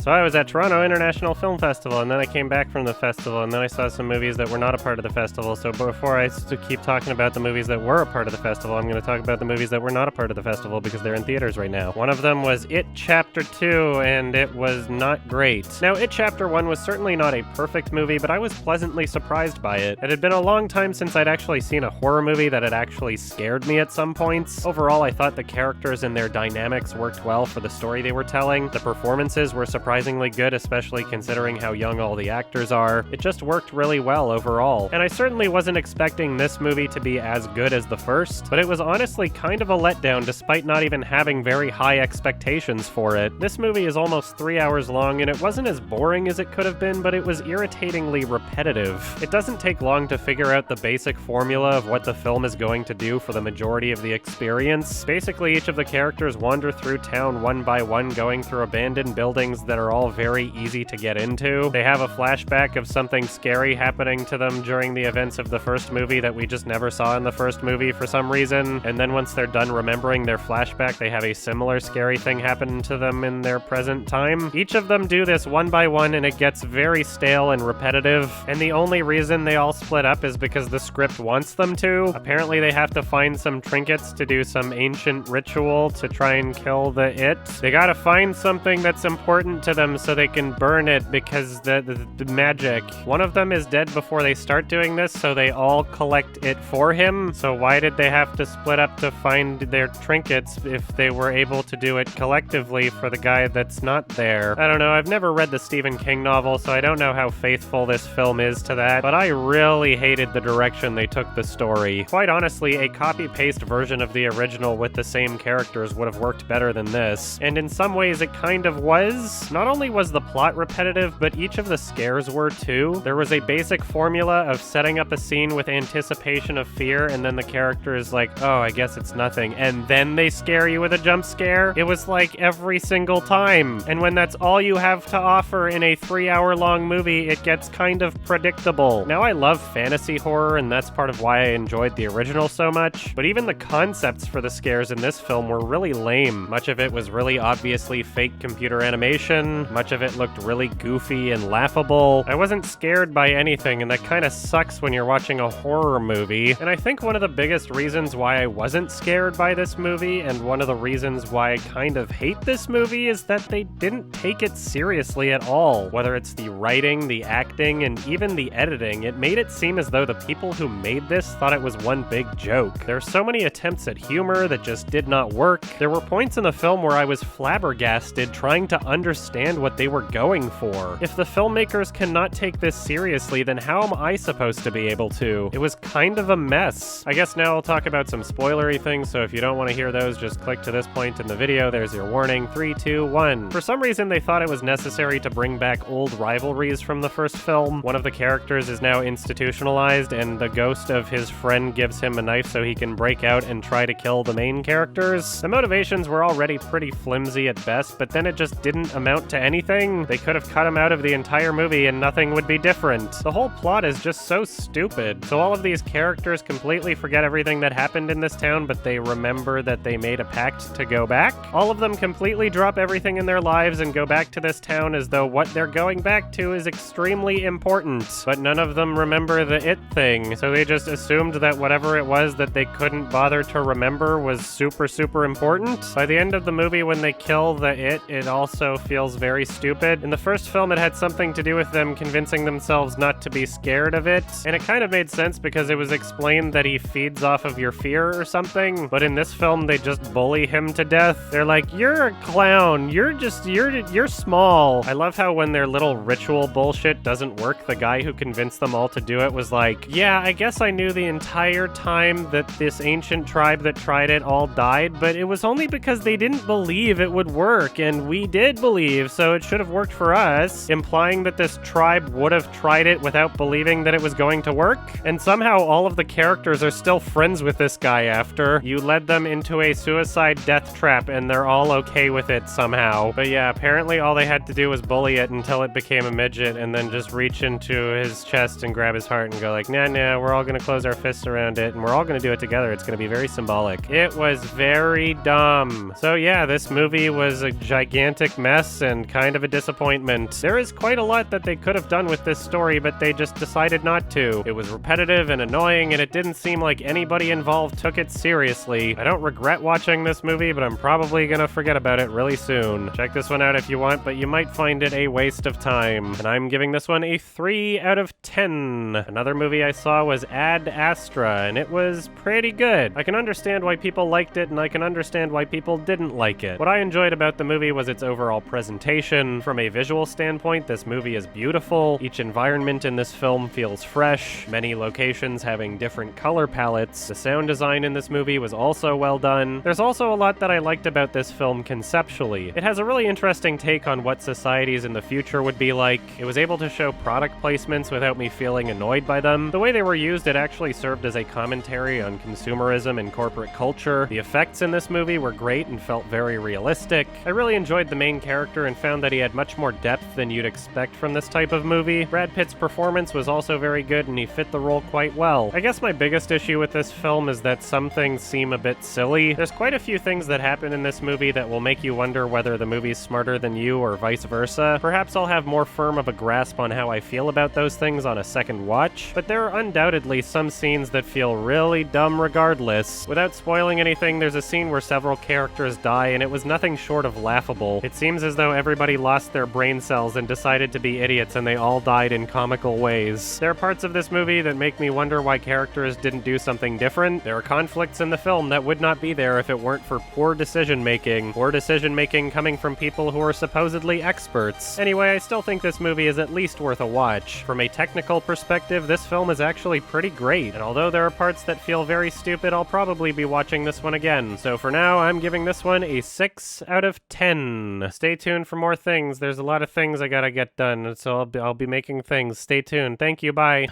So I was at Toronto International Film Festival, and then I came back from the festival, and then I saw some movies that were not a part of the festival. So before I keep talking about the movies that were a part of the festival, I'm going to talk about the movies that were not a part of the festival because they're in theaters right now. One of them was It Chapter 2, and it was not great. Now, It Chapter 1 was certainly not a perfect movie, but I was pleasantly surprised by it. It had been a long time since I'd actually seen a horror movie that had actually scared me at some points. Overall, I thought the characters and their dynamics worked well for the story they were telling. The performances were surprisingly good, especially considering how young all the actors are. It just worked really well overall. And I certainly wasn't expecting this movie to be as good as the first, but it was honestly kind of a letdown despite not even having very high expectations for it. This movie is almost 3 hours long, and it wasn't as boring as it could have been, but it was irritatingly repetitive. It doesn't take long to figure out the basic formula of what the film is going to do for the majority of the experience. Basically, each of the characters wander through town one by one, going through abandoned buildings that are all very easy to get into. They have a flashback of something scary happening to them during the events of the first movie that we just never saw in the first movie for some reason, and then once they're done remembering their flashback, they have a similar scary thing happen to them in their present time. Each of them do this one by one, and it gets very stale and repetitive, and the only reason they all split up is because the script wants them to. Apparently they have to find some trinkets to do some ancient ritual to try and kill the it. They gotta find something that's important to them so they can burn it because the magic. One of them is dead before they start doing this, so they all collect it for him. So why did they have to split up to find their trinkets if they were able to do it collectively for the guy that's not there? I don't know, I've never read the Stephen King novel, so I don't know how faithful this film is to that, but I really hated the direction they took the story. Quite honestly, a copy-paste version of the original with the same characters would have worked better than this, and in some ways it kind of was. Not only was the plot repetitive, but each of the scares were too. There was a basic formula of setting up a scene with anticipation of fear, and then the character is like, oh, I guess it's nothing, and then they scare you with a jump scare. It was like every single time, and when that's all you have to offer in a 3-hour-long movie, it gets kind of predictable. Now, I love fantasy horror, and that's part of why I enjoyed the original so much, but even the concepts for the scares in this film were really lame. Much of it was really obviously fake computer animation, much of it looked really goofy and laughable. I wasn't scared by anything, and that kind of sucks when you're watching a horror movie. And I think one of the biggest reasons why I wasn't scared by this movie, and one of the reasons why I kind of hate this movie, is that they didn't take it seriously at all. Whether it's the writing, the acting, and even the editing, it made it seem as though the people who made this thought it was one big joke. There are so many attempts at humor that just did not work. There were points in the film where I was flabbergasted trying to understand what they were going for. If the filmmakers cannot take this seriously, then how am I supposed to be able to? It was kind of a mess. I guess now I'll talk about some spoilery things, so if you don't want to hear those, just click to this point in the video. There's your warning. 3, 2, 1. For some reason, they thought it was necessary to bring back old rivalries from the first film. One of the characters is now institutionalized, and the ghost of his friend gives him a knife so he can break out and try to kill the main characters. The motivations were already pretty flimsy at best, but then it just didn't amount to anything. They could have cut him out of the entire movie and nothing would be different. The whole plot is just so stupid. So all of these characters completely forget everything that happened in this town, but they remember that they made a pact to go back. All of them completely drop everything in their lives and go back to this town as though what they're going back to is extremely important. But none of them remember the it thing, so they just assumed that whatever it was that they couldn't bother to remember was super, super important. By the end of the movie, when they kill the it also feels very stupid. In the first film, it had something to do with them convincing themselves not to be scared of it, and it kind of made sense because it was explained that he feeds off of your fear or something, but in this film, they just bully him to death. They're like, you're a clown, you're small. I love how when their little ritual bullshit doesn't work, the guy who convinced them all to do it was like, yeah, I guess I knew the entire time that this ancient tribe that tried it all died, but it was only because they didn't believe it would work, and we did believe, so it should have worked for us, implying that this tribe would have tried it without believing that it was going to work. And somehow all of the characters are still friends with this guy after. You led them into a suicide death trap, and they're all okay with it somehow. But yeah, apparently all they had to do was bully it until it became a midget, and then just reach into his chest and grab his heart and go like, nah, we're all gonna close our fists around it, and we're all gonna do it together. It's gonna be very symbolic. It was very dumb. So yeah, this movie was a gigantic mess, and and kind of a disappointment. There is quite a lot that they could have done with this story, but they just decided not to. It was repetitive and annoying, and it didn't seem like anybody involved took it seriously. I don't regret watching this movie, but I'm probably gonna forget about it really soon. Check this one out if you want, but you might find it a waste of time. And I'm giving this one a 3 out of 10. Another movie I saw was Astra, and it was pretty good. I can understand why people liked it, and I can understand why people didn't like it. What I enjoyed about the movie was its overall presentation. From a visual standpoint, this movie is beautiful. Each environment in this film feels fresh, many locations having different color palettes. The sound design in this movie was also well done. There's also a lot that I liked about this film conceptually. It has a really interesting take on what societies in the future would be like. It was able to show product placements without me feeling annoyed by them. The way they were used, it actually served as a commentary on consumerism and corporate culture. The effects in this movie were great and felt very realistic. I really enjoyed the main character and found that he had much more depth than you'd expect from this type of movie. Brad Pitt's performance was also very good and he fit the role quite well. I guess my biggest issue with this film is that some things seem a bit silly. There's quite a few things that happen in this movie that will make you wonder whether the movie's smarter than you or vice versa. Perhaps I'll have more firm of a grasp on how I feel about those things on a second watch, but there are undoubtedly some scenes that feel really dumb regardless. Without spoiling anything, there's a scene where several characters die and it was nothing short of laughable. It seems as though everybody lost their brain cells and decided to be idiots and they all died in comical ways. There are parts of this movie that make me wonder why characters didn't do something different. There are conflicts in the film that would not be there if it weren't for poor decision-making. Poor decision-making coming from people who are supposedly experts. Anyway, I still think this movie is at least worth a watch. From a technical perspective, this film is actually pretty great, and although there are parts that feel very stupid, I'll probably be watching this one again. So for now, I'm giving this one a 6 out of 10. Stay tuned for more things. There's a lot of things I gotta get done, so I'll be making things. Stay tuned. Thank you, bye.